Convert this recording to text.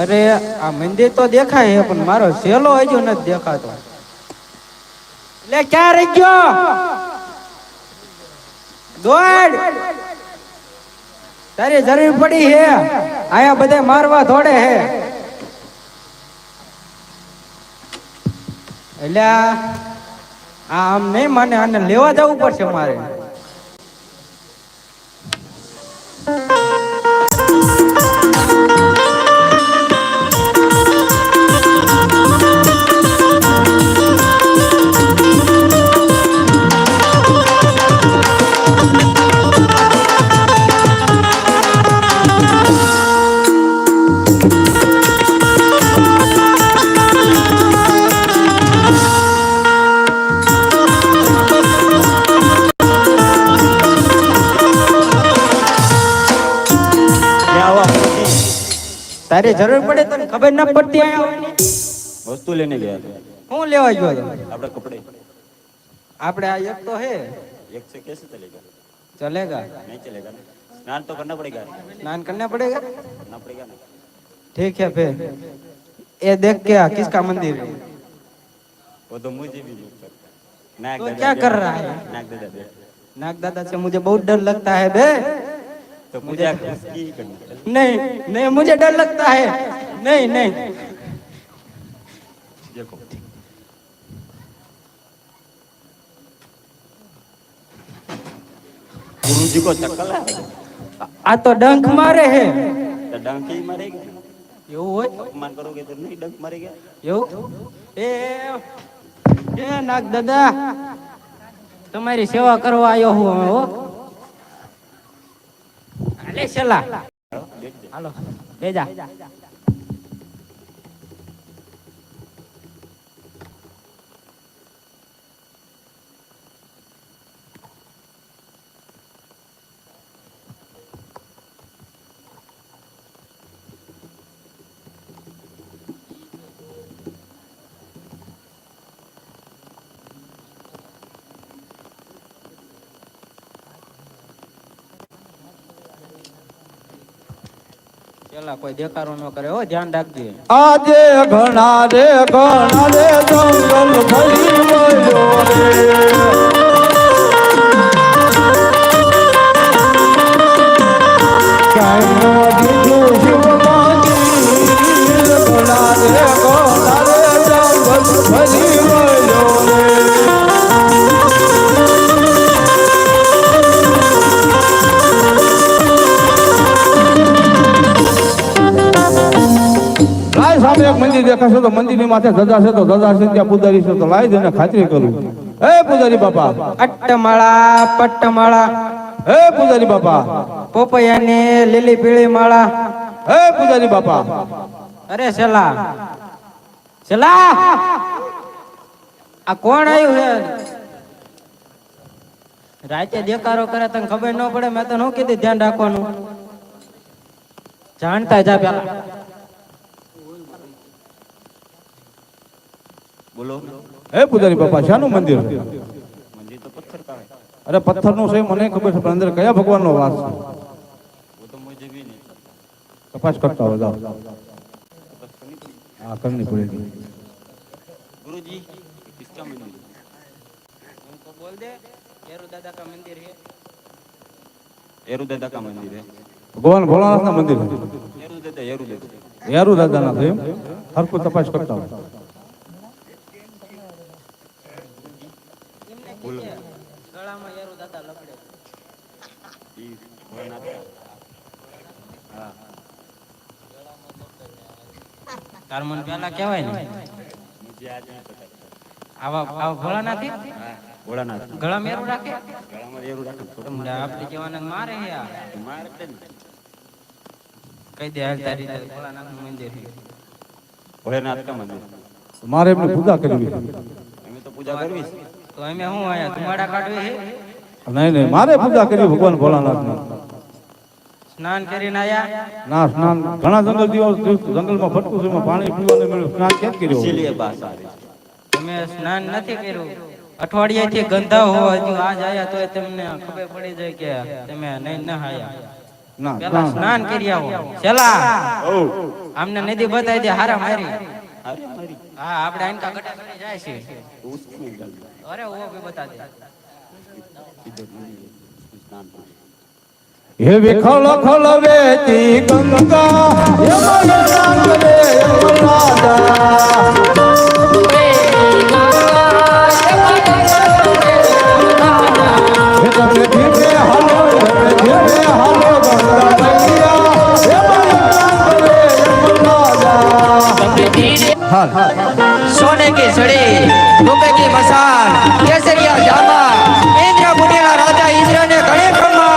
અરે આ મંદિર તો દેખાય પણ મારો શેલો હજુ નથી દેખાતો. એટલે ક્યાં રહી ગયો? દોડ, તારી જરૂર પડી હે. આયા બધે મારવા દોડે હે. એટલે આમ નહીં માને, આને લેવા જવું પડશે મારે. તારી જરૂર પડે તને ખબર ન પડતી. આયા વસ્તુ લેને ગયા હતા. હું લેવા ગયો હતો? આપણે કપડે. આપણે આ એક તો है, एक से कैसे चलेगा? चलेगा नहीं चलेगा ना, स्नान तो करना पड़ेगा। स्नान करना पड़ेगा, करना पड़ेगा ना। ठीक है। फिर ये देख क्या किसका मंदिर है? वो तो मुझे भी नहीं पता। नाग तो दादा क्या कर रहा है? नाग दादा दे। नाग दादा से मुझे बहुत डर लगता है बे। तो पूजा उसकी ही करनी पड़ेगी। नहीं नहीं, मुझे डर लगता है। नहीं नहीं, देखो गुरु जी को चक्कर है। आ तो डंक मारे है। तो डंक ही मारेगा। એવું હોય? अपमान करोगे तो नहीं डंक मारेगा। એવું? એ નાગ દાદા, તમારી સેવા કરવા આવ્યો હું હવે હો. અલે છેલા હાલો બેજા. चला कोई देखारो न करे हो, ध्यान રાખજે. આજે ઘણા રે જંગલ ફરી વયો રે. કાયનો દીધું શિવમાંથી ઘણા રે જંગલ ફરી વયો રે. સામે એક મંદિર દેખાશે તો મંદિરની માથે ધજા છે તો ધજા છે, ત્યાં પૂજારી છે તો લાવી દઈને ખાતરી કરું. હે પૂજારી બાપા, અટ્ટમાળા પટ્ટમાળા. હે પૂજારી બાપા, પોપૈયાની લીલી પીળી માળા. હે પૂજારી બાપા. અરે છેલા છેલા, આ કોણ આવ્યું હે? રાતે દેખારો કરે તને ખબર ન પડે? મેં તો ન કીધું ધ્યાન રાખવાનું. જાણતા જા પેલા. बोलो। હે પૂજારી બાપા, શાનું મંદિર? मंदिर तो पत्थर का है। અરે પથ્થરનું છે મને ખબર છે, પણ અંદર કયા ભગવાનનો વાસ છે? वो तो मुझे भी नहीं पता। તપાસ કરતા હો જાઓ. હા, કરની પડેગી. गुरु जी किसका मंदिर है? उनको बोल दे येरू दादा का मंदिर है। येरू दादा का मंदिर है। ભગવાન ભોળાનાથના મંદિર છે. येरू दादा યારુ દાદાના છે એમ? હરખું તપાસ કરતા હો. ગળામાં યેરુ દાદા લપડે. हाँ તાર મન પેલા કહેવાય ને. मुझे आज नहीं पता। આવા ભોળાનાથી ભોળાનાથ ગળા મેરું રાખે ગળામાં એવું રાખે ને થોડું તમને આપણે જવાના મારે હે આ. મારે એટલે ને. કઈ દે હાલ તારી રીતે ભોળાનાથનું મંદિર છે. ભોળાનાથ કા મંદિર મારે એમની પૂજા કરવી છે. અમે તો પૂજા કરવી છે. તો અમે શું આયા ધુમાડા કાઢવી છે? નહીં નહીં, મારે પૂજા કરવી ભગવાન ભોળાનાથની. સ્નાન કરીને આયા? ના સ્નાન ઘણા જંગલમાં ફટકું છું, એમાં પાણી પીવાનું મળ્યું, સ્નાન કેમ કર્યું? ઇસીલિયે બાસ આ રહી. તમે સ્નાન નથી કર્યું, અઠવાડિયાથી ગંધા હો, હજુ આજ આયા તોય તમને ખબર પડી જાય કે તમે નહીં ન આયા. ના પેલા સ્નાન કરી આવો. ચલા આમને નદી બતાવી દે હારા મારી. અરે મારી હા આપણે આનકા ગટા કરી જાય છે. उसमें डाल दो અરે ઓ ભી બતા દે. इधर नहीं स्नान पानी હે વિખલ ખલ વેતી ગંગા યમન નામ રે યમરાજા હે તમે ધીમે હાલો ગંગા મૈયા યમન નામ રે યમરાજા હાલ सोने की छड़ी रुपए की मसान केसरिया जामा इंद्र मुनि राजा इंद्र ने गणे ब्रह्मा